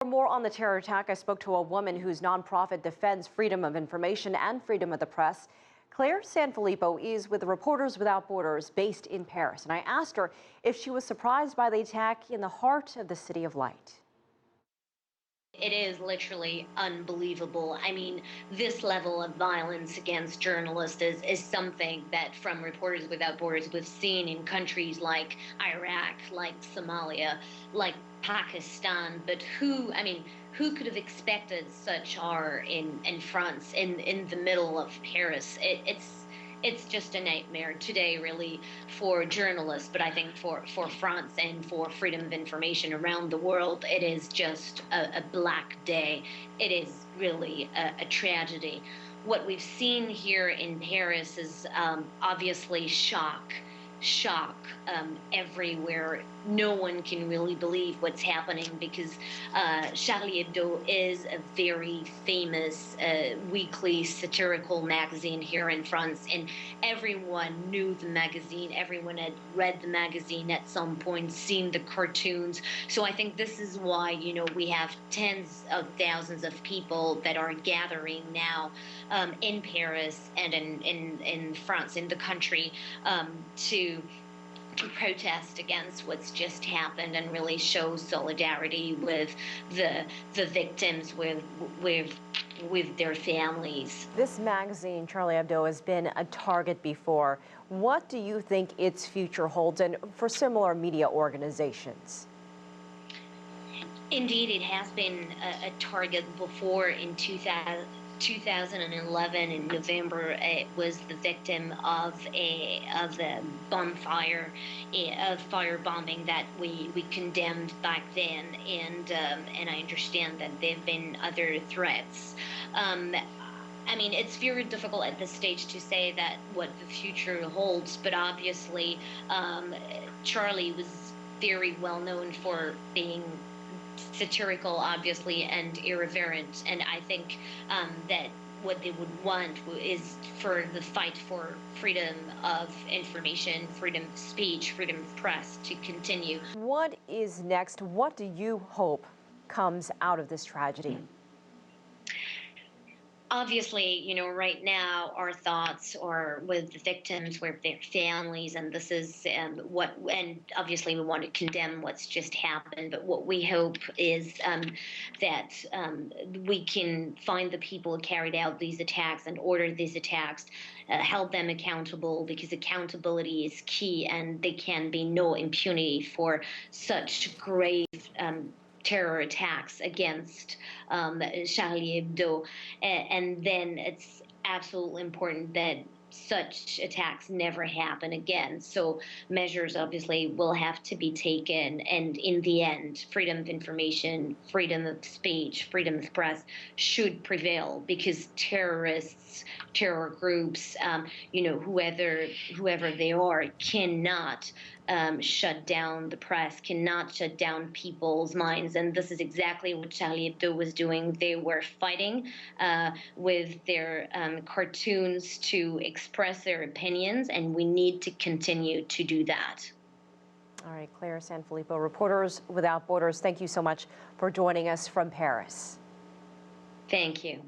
For more on the terror attack, I spoke to a woman whose nonprofit defends freedom of information and freedom of the press. Claire San Filippo is with Reporters Without Borders based in Paris, and I asked her if she was surprised by the attack in the heart of the City of Light. It is literally unbelievable. I mean, this level of violence against journalists is something that from Reporters Without Borders we've seen in countries like Iraq, like Somalia, like Pakistan. But who could have expected such horror in France, in the middle of Paris? It's just a nightmare today, really, for journalists, but I think for France and for freedom of information around the world, it is just a black day. It is really a tragedy. What we've seen here in Paris is obviously shock everywhere. No one can really believe what's happening because Charlie Hebdo is a very famous weekly satirical magazine here in France, and everyone knew the magazine. Everyone had read the magazine at some point, seen the cartoons. So I think this is why, you know, we have tens of thousands of people that are gathering now in Paris and in France, in the country, to protest against what's just happened and really show solidarity with the victims, with their families. This magazine, Charlie Hebdo, has been a target before. What do you think its future holds, and for similar media organizations? Indeed, it has been a target before. In 2011, in November, it was the victim of a bonfire, of firebombing that we condemned back then, and I understand that there have been other threats. I mean, it's very difficult at this stage to say that what the future holds, but obviously, Charlie was very well known for being satirical, obviously, and irreverent, and I think that what they would want is for the fight for freedom of information, freedom of speech, freedom of press to continue. What is next? What do you hope comes out of this tragedy? Obviously, you know, right now our thoughts are with the victims, with their families, and this is and obviously we want to condemn what's just happened, but what we hope is that we can find the people who carried out these attacks and ordered these attacks, held them accountable, because accountability is key, and there can be no impunity for such grave terror attacks against Charlie Hebdo, and then it's absolutely important that such attacks never happen again. So measures obviously will have to be taken, and in the end, freedom of information, freedom of speech, freedom of press should prevail, because terrorists, terror groups, you know, whoever they are, cannot shut down the press, cannot shut down people's minds. And this is exactly what Charlie Hebdo was doing. They were fighting with their cartoons to express their opinions, and we need to continue to do that. All right, Claire San Filippo, Reporters Without Borders, thank you so much for joining us from Paris. Thank you.